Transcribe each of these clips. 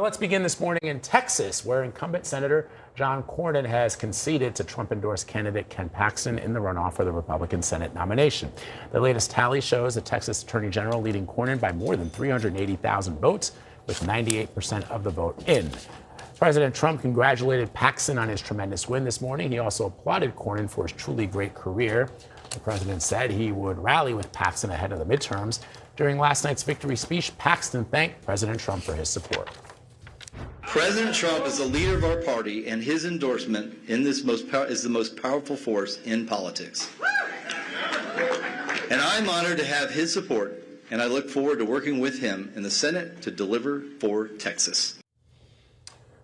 Let's begin this morning in Texas, where incumbent Senator John Cornyn has conceded to Trump-endorsed candidate Ken Paxton in the runoff for the Republican Senate nomination. The latest tally shows the Texas Attorney General leading Cornyn by more than 380,000 votes, with 98% of the vote in. President Trump congratulated Paxton on his tremendous win this morning. He also applauded Cornyn for his truly great career. The president said he would rally with Paxton ahead of the midterms. During last night's victory speech, Paxton thanked President Trump for his support. President Trump is the leader of our party, and his endorsement in this is the most powerful force in politics. And I'm honored to have his support, and I look forward to working with him in the Senate to deliver for Texas.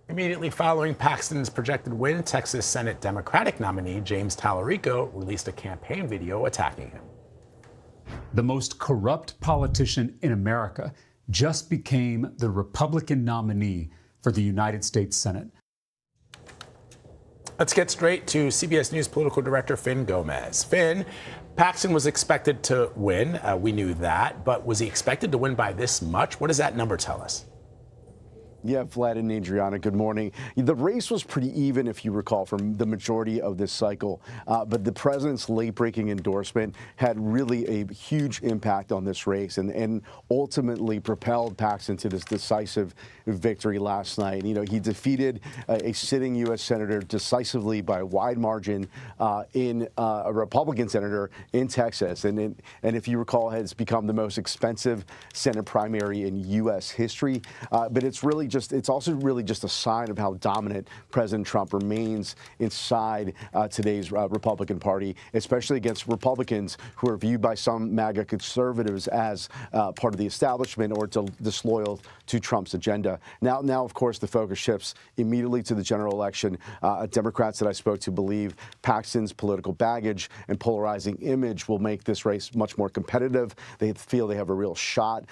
Immediately following Paxton's projected win, Texas Senate Democratic nominee James Talarico released a campaign video attacking him. The most corrupt politician in America just became the Republican nominee for the United States Senate. Let's get straight to CBS News political director Fin Gómez. Fin, Paxton was expected to win. We knew that. But was he expected to win by this much? What does that number tell us? Yeah, Vlad and Adriana, good morning. The race was pretty even, if you recall, from the majority of this cycle. But the president's late-breaking endorsement had really a huge impact on this race and ultimately propelled Paxton to this decisive victory last night. You know, he defeated a sitting U.S. senator decisively by a wide margin in a Republican senator in Texas. And if you recall, has become the most expensive Senate primary in U.S. history. But it's also really just a sign of how dominant President Trump remains inside today's Republican Party, especially against Republicans who are viewed by some MAGA conservatives as part of the establishment or disloyal to Trump's agenda. Now, of course, the focus shifts immediately to the general election. Democrats that I spoke to believe Paxton's political baggage and polarizing image will make this race much more competitive. They feel they have a real shot,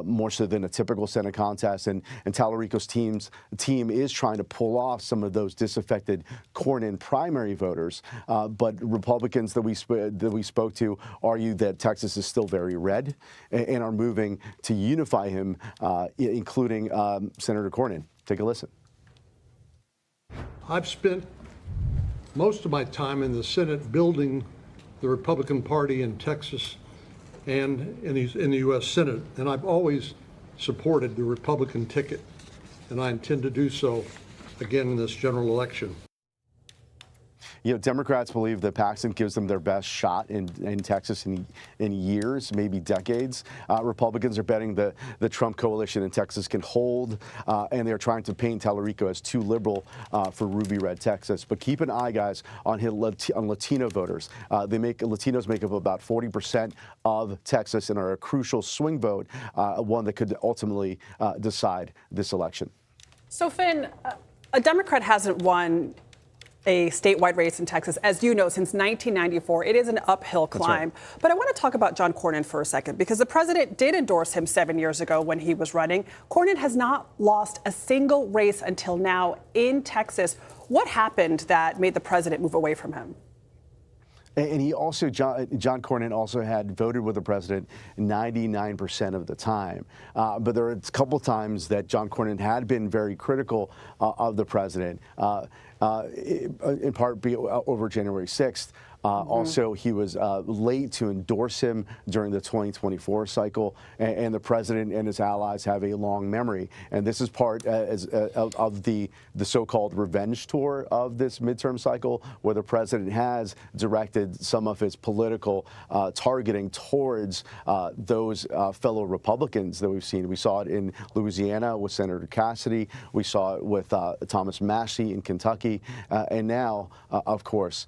more so than a typical Senate contest. And Talarico's team is trying to pull off some of those disaffected Cornyn primary voters. But Republicans that we spoke to argue that Texas is still very red and are moving to unify him, including Senator Cornyn. Take a listen. I've spent most of my time in the Senate building the Republican Party in Texas and in the U.S. Senate, and I've always supported the Republican ticket, and I intend to do so again in this general election. You know, Democrats believe that Paxton gives them their best shot in Texas in years, maybe decades. Republicans are betting the Trump coalition in Texas can hold, and they're trying to paint Talarico as too liberal for ruby red Texas. But keep an eye, guys, on Latino voters. Latinos make up about 40% of Texas and are a crucial swing vote, one that could ultimately decide this election. So, Fin, a Democrat hasn't won a statewide race in Texas, as you know, since 1994. It is an uphill climb. Right. But I want to talk about John Cornyn for a second, because the president did endorse him 7 years ago when he was running. Cornyn has not lost a single race until now in Texas. What happened that made the president move away from him? And he also, John Cornyn also had voted with the president 99% of the time. But there are a couple times that John Cornyn had been very critical of the president, in part over January 6th. Also, he was late to endorse him during the 2024 cycle, and the president and his allies have a long memory. And this is part of the so-called revenge tour of this midterm cycle, where the president has directed some of his political targeting towards those fellow Republicans that we've seen. We saw it in Louisiana with Senator Cassidy. We saw it with Thomas Massie in Kentucky, and now, of course,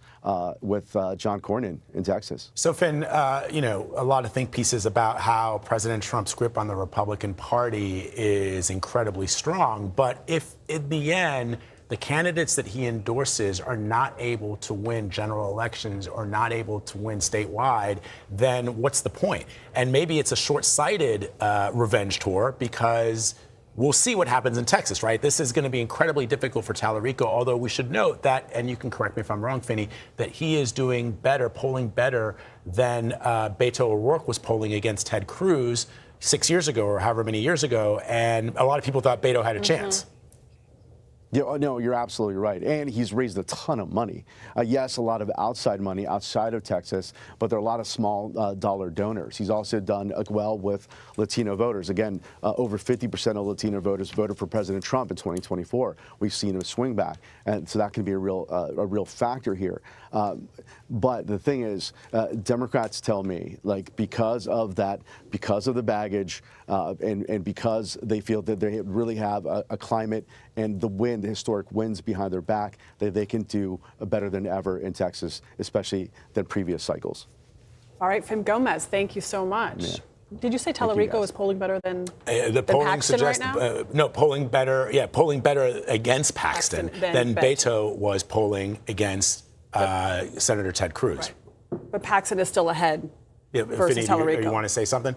with John Cornyn in Texas. So, Fin, you know, a lot of think pieces about how President Trump's grip on the Republican Party is incredibly strong. But if in the end, the candidates that he endorses are not able to win general elections or not able to win statewide, then what's the point? And maybe it's a short-sighted revenge tour, because we'll see what happens in Texas, right? This is going to be incredibly difficult for Talarico, although we should note that, and you can correct me if I'm wrong, Finny, that he is doing better, polling better than Beto O'Rourke was polling against Ted Cruz 6 years ago or however many years ago, and a lot of people thought Beto had a chance. Yeah, no, you're absolutely right. And he's raised a ton of money. Yes, a lot of outside money outside of Texas, but there are a lot of small dollar donors. He's also done well with Latino voters. Again, over 50% of Latino voters voted for President Trump in 2024. We've seen him swing back. And so that can be a real factor here. But the thing is, Democrats tell me, like, because of the baggage, and because they feel that they really have a climate and the historic winds behind their back, that they can do better than ever in Texas, especially than previous cycles. All right, Fin Gómez, thank you so much. Yeah. Did you say Talarico is polling better than the polling Paxton suggests right now? no, polling better. Yeah, polling better against Paxton than Beto was polling against Senator Ted Cruz. Right. But Paxton is still ahead versus Finny, Talarico. you want to say something?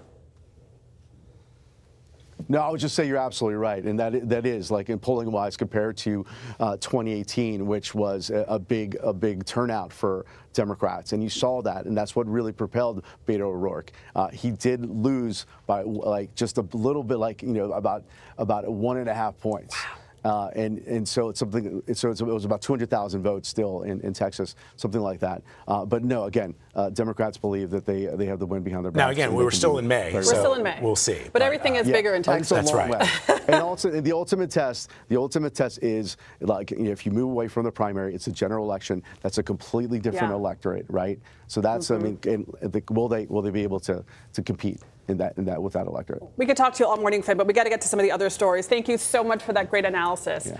No, I would just say you're absolutely right, and that is, like, in polling wise compared to 2018, which was a big turnout for Democrats, and you saw that, and that's what really propelled Beto O'Rourke. He did lose by just a little bit, about 1.5 points. Wow. And so it's something. So it was about 200,000 votes still in Texas, something like that. But no, again, Democrats believe that they have the wind behind their back. Now again, we're still in May. We're still in May. We'll see. But everything is bigger in Texas. That's right. And also, the ultimate test is, like, if you move away from the primary, it's a general election. That's a completely different electorate, right? So that's I mean, will they be able to compete in that with that electorate? We could talk to you all morning, Fin, but we got to get to some of the other stories. Thank you so much for that great analysis. Yeah.